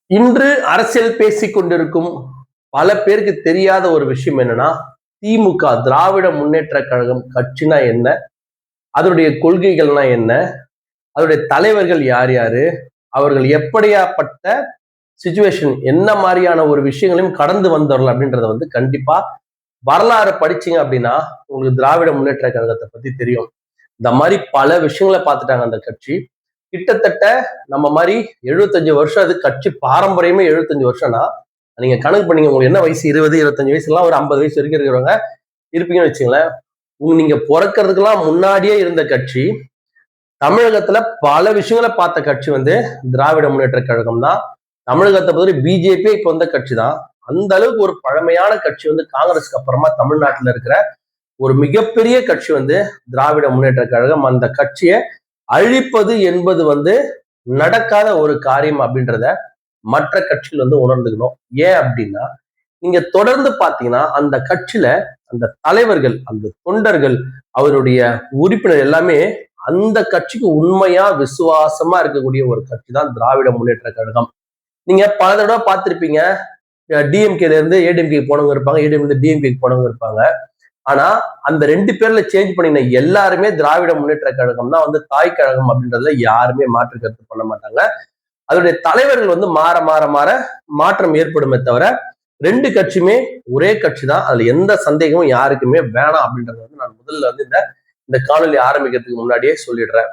இன்று அரசியல் பேசிக் கொண்டிருக்கும் பல பேருக்கு தெரியாத ஒரு விஷயம் என்னன்னா, திமுக திராவிட முன்னேற்ற கழகம் கட்சினா என்ன? அதனுடைய கொள்கைகள்னா என்ன? அதனுடைய தலைவர்கள் யார் யாரு? அவர்கள் எப்படியாப்பட்ட சிச்சுவேஷன் என்ன மாதிரியான ஒரு விஷயங்களையும் கடந்து வந்தவர்கள் அப்படின்றத கண்டிப்பா வரலாறு படிச்சீங்க அப்படின்னா உங்களுக்கு திராவிட முன்னேற்ற கழகத்தை பத்தி தெரியும். இந்த மாதிரி பல விஷயங்களை பார்த்துட்டாங்க அந்த கட்சி. கிட்டத்தட்ட நம்ம மாதிரி 75 வருஷம் அது கட்சி பாரம்பரியமே 75 வருஷம்னா நீங்க கணக்கு பண்ணீங்க உங்களுக்கு என்ன வயசு 20 25 வயசுலாம் ஒரு 50 வயசு வரைக்கும் இருக்கிறவங்க இருப்பீங்கன்னு வச்சுங்களேன். நீங்க பிறக்கிறதுக்கெல்லாம் முன்னாடியே இருந்த கட்சி தமிழகத்துல பல விஷயங்களை பார்த்த கட்சி திராவிட முன்னேற்ற கழகம் தான். தமிழகத்தை பொறுத்த பிஜேபி இப்ப வந்த கட்சி தான். அந்த அளவுக்கு ஒரு பழமையான கட்சி காங்கிரஸ்க்கு அப்புறமா தமிழ்நாட்டில் இருக்கிற ஒரு மிகப்பெரிய கட்சி திராவிட முன்னேற்ற கழகம். அந்த கட்சியை அழிப்பது என்பது நடக்காத ஒரு காரியம் அப்படின்றத மற்ற கட்சிகள் உணர்ந்துக்கணும். ஏன் அப்படின்னா நீங்க தொடர்ந்து பாத்தீங்கன்னா அந்த கட்சியில அந்த தலைவர்கள், அந்த தொண்டர்கள், அவருடைய உறுப்பினர் எல்லாமே அந்த கட்சிக்கு உண்மையா விசுவாசமா இருக்கக்கூடிய ஒரு கட்சி தான் திராவிட முன்னேற்ற கழகம். நீங்க பல தடவை பார்த்திருப்பீங்க, டிஎம்கேல இருந்து ஏடிஎம்கே போனவங்க இருப்பாங்க, ஏடிஎம் டிஎம்கே போனவங்க இருப்பாங்க. ஆனா அந்த 2 பேர்ல சேஞ்ச் பண்ணின எல்லாருமே திராவிட முன்னேற்ற கழகம் தான் தாய் கழகம் அப்படின்றதுல யாருமே மாற்று கருத்து பண்ண மாட்டாங்க. அதனுடைய தலைவர்கள் மாற மாற மாற மாற்றம் ஏற்படுமே தவிர 2 கட்சியுமே ஒரே கட்சி தான். அதுல எந்த சந்தேகமும் யாருக்குமே வேணாம் அப்படின்றத நான் முதல்ல இந்த இந்த காணொலி ஆரம்பிக்கிறதுக்கு முன்னாடியே சொல்லிடுறேன்.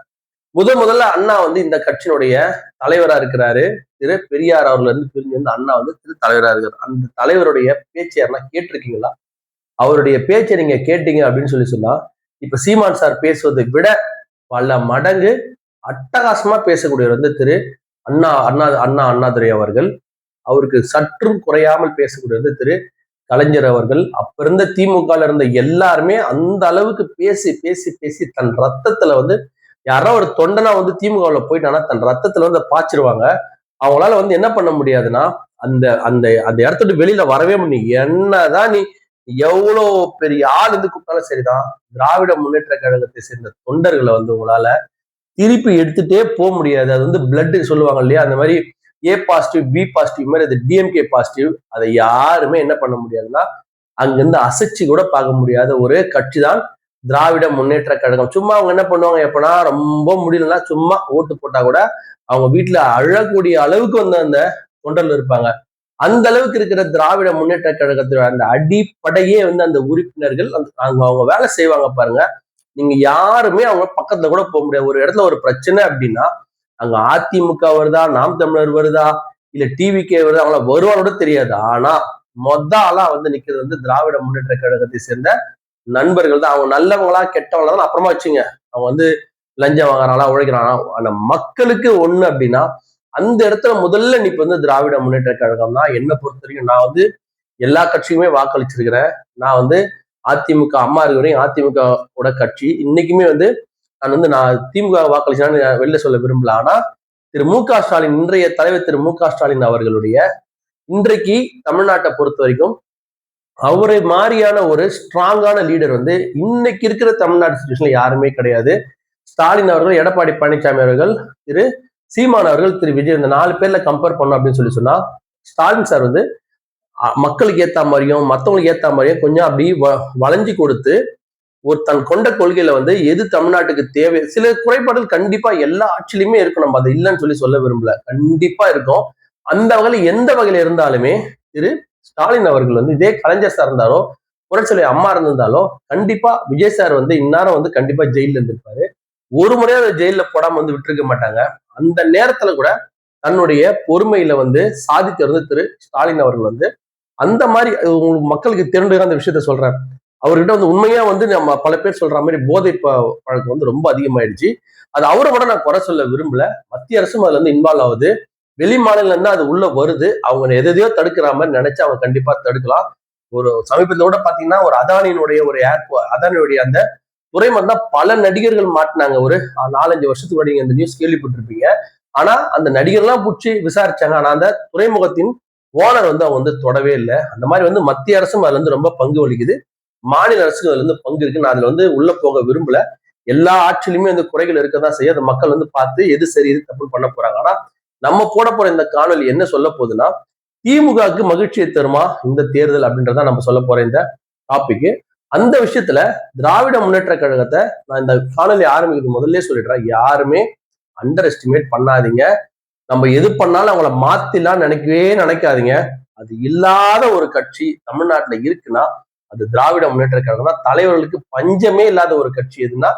முதல்ல அண்ணா இந்த கட்சியினுடைய தலைவரா இருக்கிறாரு. திரு பெரியார் அவர்கள் பிரிஞ்சு அண்ணா திரு தலைவரா இருக்காரு. அந்த தலைவருடைய பேச்சு யாருன்னா கேட்டிருக்கீங்களா? அவருடைய பேச்சை நீங்க கேட்டீங்க அப்படின்னு சொன்னா இப்ப சீமான் சார் பேசுவதை விட பல மடங்கு அட்டகாசமா பேசக்கூடியவர் திரு அண்ணாதுரை அவர்கள். அவருக்கு சற்றும் குறையாமல் பேசக்கூடியது திரு கலைஞர் அவர்கள். அப்ப இருந்த திமுக இருந்த எல்லாருமே அந்த அளவுக்கு பேசி பேசி பேசி தன் ரத்தத்துல யாரோ ஒரு தொண்டனா திமுகவுல போயிட்டானா தன் ரத்தத்துல பாய்ச்சிருவாங்க. அவங்களால என்ன பண்ண முடியாதுன்னா அந்த அந்த அந்த இடத்துல வெளியில வரவே முடியும். என்னதான் நீ எவ்வளவு பெரிய ஆள் கூப்பிட்டாலும் சரிதான், திராவிட முன்னேற்ற கழகத்தை சேர்ந்த தொண்டர்களை உங்களால திருப்பி எடுத்துட்டே போக முடியாது. அது பிளட் சொல்லுவாங்க இல்லையா, அந்த மாதிரி ஏ பாசிட்டிவ் பி பாசிட்டிவ் மாதிரி அது டிஎம்கே பாசிட்டிவ். அதை யாருமே என்ன பண்ண முடியாதுன்னா அங்கிருந்து அசைச்சு கூட பார்க்க முடியாத ஒரு கட்சி தான் திராவிட முன்னேற்ற கழகம். சும்மா அவங்க என்ன பண்ணுவாங்க, எப்பனா ரொம்ப முடியலன்னா சும்மா ஓட்டு போட்டா கூட அவங்க வீட்டுல அழக்கூடிய அளவுக்கு அந்த தொண்டர்கள் இருப்பாங்க. அந்த அளவுக்கு இருக்கிற திராவிட முன்னேற்ற கழகத்தோட அந்த அடிப்படையே அந்த உறுப்பினர்கள் அவங்க வேலை செய்வாங்க பாருங்க. நீங்க யாருமே அவங்க பக்கத்துல கூட போக முடியாது. ஒரு இடத்துல ஒரு பிரச்சனை அப்படின்னா அங்க அதிமுக வருதா, நாம் தமிழர் வருதா, இல்ல டிவிகே வருதா, அவங்கள வருவானோட தெரியாது. ஆனா ஆளா நிக்கிறது திராவிட முன்னேற்ற கழகத்தை சேர்ந்த நண்பர்கள் தான். அவங்க நல்லவங்களா கெட்டவங்களா தான் அப்புறமா வச்சுங்க. அவங்க லஞ்சம் வாங்குறாங்களா, உழைக்கிறாங்களா, ஆனா மக்களுக்கு ஒண்ணு அப்படின்னா அந்த இடத்துல முதல்ல நிப்ப திராவிட முன்னேற்ற கழகம் தான். என்னை பொறுத்த வரைக்கும் நான் எல்லா கட்சியுமே வாக்களிச்சிருக்கிறேன். நான் அதிமுக அம்மா இருக்கிற அதிமுக கட்சி இன்னைக்குமே நான் திமுக வாக்களிச்சான்னு வெளில சொல்ல விரும்பல. ஆனா திரு மு க ஸ்டாலின், இன்றைய தலைவர் திரு மு க ஸ்டாலின் அவர்களுடைய இன்றைக்கு தமிழ்நாட்டை பொறுத்த வரைக்கும் அவரை மாதிரியான ஒரு ஸ்ட்ராங்கான லீடர் இன்னைக்கு இருக்கிற தமிழ்நாடு சிச்சுவேஷன்ல யாருமே கிடையாது. ஸ்டாலின் அவர்கள், எடப்பாடி பழனிசாமி அவர்கள், திரு சீமான் அவர்கள், திரு விஜய், இந்த 4 பேர்ல கம்பேர் பண்ணோம் அப்படின்னு சொன்னா ஸ்டாலின் சார் மக்களுக்கு ஏத்த மாதிரியும் மத்தவங்களுக்கு ஏத்த மாதிரியும் கொஞ்சம் அப்படி வளைஞ்சு கொடுத்து ஒரு தன் கொண்ட கொள்கையில எது தமிழ்நாட்டுக்கு தேவை. சில குறைபாடுகள் கண்டிப்பா எல்லா ஆட்சியிலுமே இருக்கும், நம்ம அதை இல்லைன்னு சொல்ல விரும்பல, கண்டிப்பா இருக்கும். அந்த வகையில எந்த வகையில இருந்தாலுமே திரு ஸ்டாலின் அவர்கள் இதே கலைஞர் சார் இருந்தாலோ, புரட்சிலை அம்மா இருந்திருந்தாலோ கண்டிப்பா விஜய் சார் இந்நேரம் கண்டிப்பா ஜெயில இருந்திருப்பாரு. ஒரு முறையாவது ஜெயில போடாம விட்டுருக்க மாட்டாங்க. அந்த நேரத்துல கூட தன்னுடைய பொறுமையில சாதித்தவர் திரு ஸ்டாலின் அவர்கள் அந்த மாதிரி மக்களுக்கு திரண்டு அந்த விஷயத்த சொல்றேன். அவர்கிட்ட உண்மையா நம்ம பல பேர் சொல்ற மாதிரி போதை பழக்கம் ரொம்ப அதிகமாயிடுச்சு. அது அவரை கூட நான் குறை சொல்ல விரும்பல. மத்திய அரசும் அதுல இன்வால்வ் ஆகுது. வெளி மாநிலம் இருந்தா அது உள்ள வருது. அவங்க எதையோ தடுக்கிற மாதிரி நினைச்சு அவங்க கண்டிப்பா தடுக்கலாம். ஒரு சமீபத்துல கூட பாத்தீங்கன்னா ஒரு அதானியினுடைய ஒரு அதானியுடைய அந்த துறைமுகம் தான் பல நடிகர்கள் மாட்டினாங்க. ஒரு 4-5 வருஷத்துக்கு முன்னாடி இந்த நியூஸ் கேள்விப்பட்டிருப்பீங்க. ஆனா அந்த நடிகர்லாம் பிடிச்சி விசாரிச்சாங்க. ஆனா அந்த துறைமுகத்தின் ஓனர் அவங்க தொடவே இல்லை. அந்த மாதிரி மத்திய அரசும் அதுல ரொம்ப பங்கு வலிக்குது, மாநில அரசுக்கு அதுல பங்கு இருக்கு. நான் அதுல உள்ள போக விரும்பல. எல்லா ஆட்சியிலுமே குறைகள் இருக்கதான் செய்யும். அந்த மக்கள் பார்த்து எது சரி எது தப்புன்னு பண்ண போறாங்க. ஆனா நம்ம போட போற இந்த காணொலி என்ன சொல்ல போகுதுன்னா, திமுகவுக்கு மகிழ்ச்சியை தருமா இந்த தேர்தல் அப்படின்றத நம்ம சொல்ல போற இந்த டாபிக். அந்த விஷயத்துல திராவிட முன்னேற்ற கழகத்தை நான் இந்த காணொலி ஆரம்பிக்கிறது முதல்ல சொல்லிடுறேன், யாருமே அண்டர் எஸ்டிமேட் பண்ணாதீங்க. நம்ம எது பண்ணாலும் அவங்கள மாத்திலாம் நினைக்கவே நினைக்காதீங்க. அது இல்லாத ஒரு கட்சி தமிழ்நாட்டுல இருக்குன்னா அது திராவிட முன்னேற்ற கழகம் தான். தலைவர்களுக்கு பஞ்சமே இல்லாத ஒரு கட்சி எதுன்னா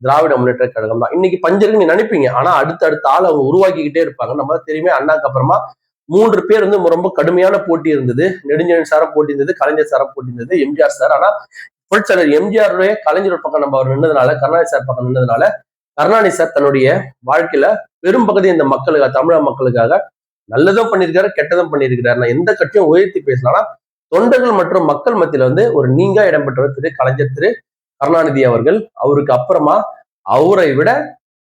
திராவிட முன்னேற்ற கழகம் தான். இன்னைக்கு பஞ்சருக்கு நீ நினைப்பீங்க, ஆனா அடுத்த ஆள் அவங்க உருவாக்கிக்கிட்டே இருப்பாங்க. நம்ம தெரியுமே, அண்ணாக்கு அப்புறமா 3 பேர் வந்து ரொம்ப கடுமையான போட்டி இருந்தது. நெடுஞ்செழியன் சாரம் போட்டி இருந்தது, கலைஞர் சாரம் போட்டி இருந்தது, எம்ஜிஆர் சார். ஆனா புரட்சியாளர் எம்ஜிஆருடைய கலைஞர் பக்கம் நம்ம அவர் நின்றதுனால, கருணாநிதி சார் பக்கம் நின்றதுனால, கருணாநிதி சார் தன்னுடைய வாழ்க்கையில பெரும் பகுதி இந்த மக்களுக்காக, தமிழக மக்களுக்காக நல்லதும் பண்ணியிருக்காரு, கெட்டதும் பண்ணியிருக்கிறாரு. நான் எந்த கட்சியும் உயர்த்தி பேசலாம். தொண்டர்கள் மற்றும் மக்கள் மத்தியில வந்து ஒரு நீங்கா இடம்பெற்றவர் திரு கலைஞர் திரு கருணாநிதி அவர்கள். அவருக்கு அப்புறமா அவரை விட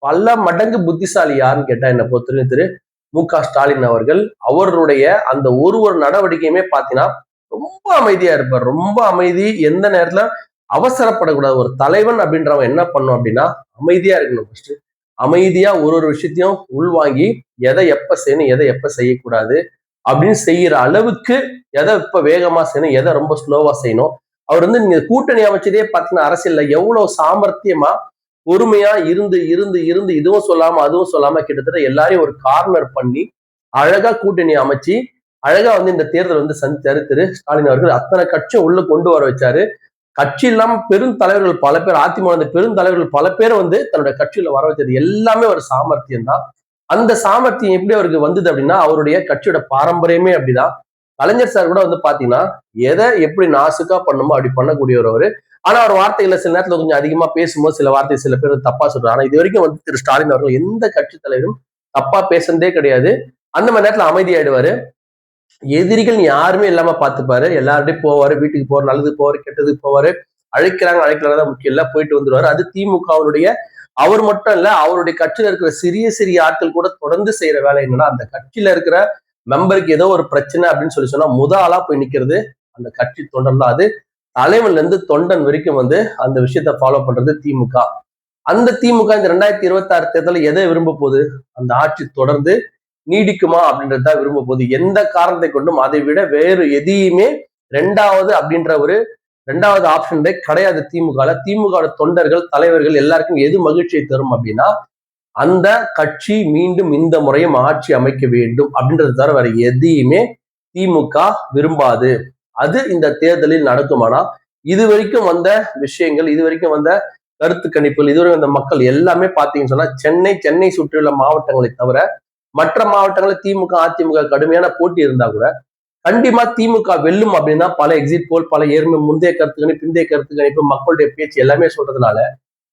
பல மடங்கு புத்திசாலி யாருன்னு கேட்டா என்ன பொறுத்தவரைக்கும் திரு மு.க. ஸ்டாலின் அவர்கள். அவருடைய அந்த ஒரு நடவடிக்கையுமே பாத்தீங்கன்னா ரொம்ப அமைதியா இருப்பார். ரொம்ப அமைதி. எந்த நேரத்துல அவசரப்படக்கூடாது. ஒரு தலைவன் அப்படின்றவன் என்ன பண்ணும் அப்படின்னா அமைதியா இருக்கணும். ஃபர்ஸ்ட் அமைதியா ஒரு விஷயத்தையும் உள்வாங்கி எதை எப்ப செய்யணும், எதை எப்ப செய்யக்கூடாது அப்படின்னு செய்யற அளவுக்கு, எதை இப்ப வேகமா செய்யணும், எதை ரொம்ப ஸ்லோவா செய்யணும். அவர் வந்து நீங்க கூட்டணி அமைச்சதே பாத்தீங்கன்னா அரசியல்ல எவ்வளவு சாமர்த்தியமா பொறுமையா இருந்து இருந்து இருந்து இதுவும் சொல்லாம அதுவும் சொல்லாம கிட்டத்தட்ட எல்லாரையும் ஒரு கார்னர் பண்ணி அழகா கூட்டணி அமைச்சு அழகா வந்து இந்த தேர்தல் வந்து சந்திச்சாரு திரு ஸ்டாலின் அவர்கள். அத்தனை கட்சியை உள்ள கொண்டு வர வச்சாரு. கட்சி இல்லாம பெருந்தலைவர்கள் பல பேர், அதிமுக பெருந்தலைவர்கள் பல பேரை வந்து தன்னுடைய கட்சியில வர வச்சது எல்லாமே ஒரு சாமர்த்தியம் தான். அந்த சாமர்த்தியம் எப்படி அவருக்கு வந்தது அப்படின்னா அவருடைய கட்சியோட பாரம்பரியமே அப்படிதான். கலைஞர் சார் கூட வந்து பாத்தீங்கன்னா எதை எப்படி நாசுக்கா பண்ணுமோ அப்படி பண்ணக்கூடியவர் அவரு. ஆனா அவர் வார்த்தைகளை சில நேரத்துல கொஞ்சம் அதிகமா பேசும்போது சில வார்த்தை சில பேர் தப்பா சொல்றாங்க. ஆனா இது வரைக்கும் வந்து திரு ஸ்டாலின் அவர்கள் எந்த கட்சி தலைவரும் தப்பா பேசுனதே கிடையாது. அந்த மாதிரி நேரத்துல அமைதியாயிடுவாரு. எதிரிகள் யாருமே இல்லாம பாத்துப்பாரு. எல்லார்டையும் போவாரு, வீட்டுக்கு போவாரு, நல்லது போவாரு, கெட்டதுக்கு போவாரு. அழைக்கிறாங்க முக்கியம் இல்ல, போயிட்டு வந்துருவாரு. அது திமுகவுடைய அவர் மட்டும் இல்ல, அவருடைய கட்சியில இருக்கிற சிறிய சிறிய ஆட்கள் கூட தொடர்ந்து செய்யற வேலை என்னன்னா, அந்த கட்சியில இருக்கிற மெம்பருக்கு ஏதோ ஒரு பிரச்சனை அப்படின்னு சொன்னா ஆளா போய் நிக்கிறது அந்த கட்சி தொண்டன் தான். அது தலைவன்ல இருந்து தொண்டன் வரைக்கும் வந்து அந்த விஷயத்த ஃபாலோ பண்றது திமுக. அந்த திமுக இந்த 2026 தேர்தலில் எதை விரும்ப போகுது, அந்த ஆட்சி தொடர்ந்து நீடிக்குமா அப்படின்றத விரும்ப போகுது. எந்த காரணத்தை கொண்டும் அதை விட வேறு எதையுமே ரெண்டாவது ஆப்ஷன் கிடையாது திமுக. திமுக தொண்டர்கள் தலைவர்கள் எல்லாருக்கும் எது மகிழ்ச்சியை தரும் அப்படின்னா அந்த கட்சி மீண்டும் இந்த முறையும் ஆட்சி அமைக்க வேண்டும் அப்படின்றது தவிர வேற எதையுமே திமுக விரும்பாது. அது இந்த தேர்தலில் நடக்குமானா இது வரைக்கும் வந்த விஷயங்கள், இது வரைக்கும் வந்த கருத்து கணிப்புகள், இதுவரை வந்த மக்கள் எல்லாமே பாத்தீங்கன்னு சொன்னா சென்னை சுற்றியுள்ள மாவட்டங்களை தவிர மற்ற மாவட்டங்களில் திமுக அதிமுக கடுமையான போட்டி இருந்தா கூட கண்டிப்பா திமுக வெல்லும் அப்படின்னா பல எக்ஸிட் போல், பல முந்தைய கருத்து கணிப்பு, பிந்தைய கருத்து கணிப்பு, மக்களுடைய பேச்சு எல்லாமே சொல்றதுனால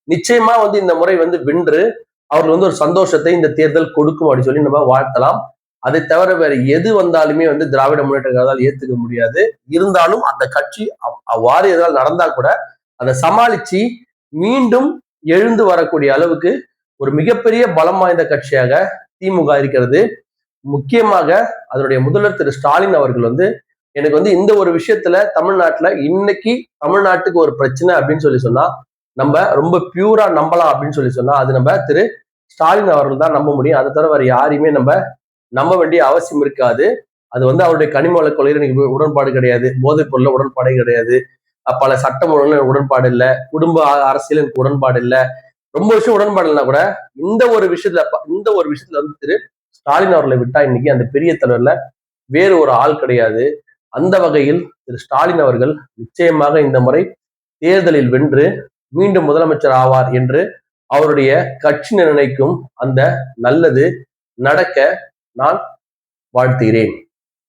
நிச்சயமா வந்து இந்த முறை வந்து வென்று அவர்கள் வந்து ஒரு சந்தோஷத்தை இந்த தேர்தல் கொடுக்கும் அப்படின்னு சொல்லி நம்ம வாழ்த்தலாம். அதை தவிர வேற எது வந்தாலுமே வந்து திராவிட முன்னேற்ற கழகத்தால் ஏத்துக்க முடியாது. இருந்தாலும் அந்த கட்சி அவ்வாறு எதாவது நடந்தா கூட அதை சமாளிச்சு மீண்டும் எழுந்து வரக்கூடிய அளவுக்கு ஒரு மிகப்பெரிய பலம் வாய்ந்த கட்சியாக திமுக இருக்கிறது. முக்கியமாக அதனுடைய முதல்வர் திரு ஸ்டாலின் அவர்கள் வந்து எனக்கு வந்து இந்த ஒரு விஷயத்துல தமிழ்நாட்டுல இன்னைக்கு தமிழ்நாட்டுக்கு ஒரு பிரச்சனை அப்படின்னு சொல்லி சொன்னா நம்ம ரொம்ப பியூரா நம்பலாம் அப்படின்னு சொல்லி சொன்னா அது நம்ம திரு ஸ்டாலின் அவர்கள் தான் நம்ப முடியும். அதை தவிர வேற யாரையுமே நம்ம நம்ப வேண்டிய அவசியம் இருக்காது. அது வந்து அவருடைய கனிம வள கொள்கையில் எனக்கு உடன்பாடு கிடையாது, போதைப் பொருள் உடன்பாடே கிடையாது, பல சட்டம் ஒழுங்கு உடன்பாடு இல்லை, குடும்ப அரசியல் எனக்கு உடன்பாடு இல்லை, ரொம்ப விஷயம் உடன்பாடு இல்லைன்னா கூட இந்த ஒரு விஷயத்துல வந்து திரு ஸ்டாலின் அவர்களை விட்டா இன்னைக்கு அந்த பெரிய தலைவர்ல வேறு ஒரு ஆள் கிடையாது. அந்த வகையில் திரு ஸ்டாலின் அவர்கள் நிச்சயமாக இந்த முறை தேர்தலில் வென்று மீண்டும் முதலமைச்சர் ஆவார் என்று அவருடைய கட்சி நிர்ணயிக்கும் அந்த நல்லது நடக்க நான் வாழ்த்துகிறேன்.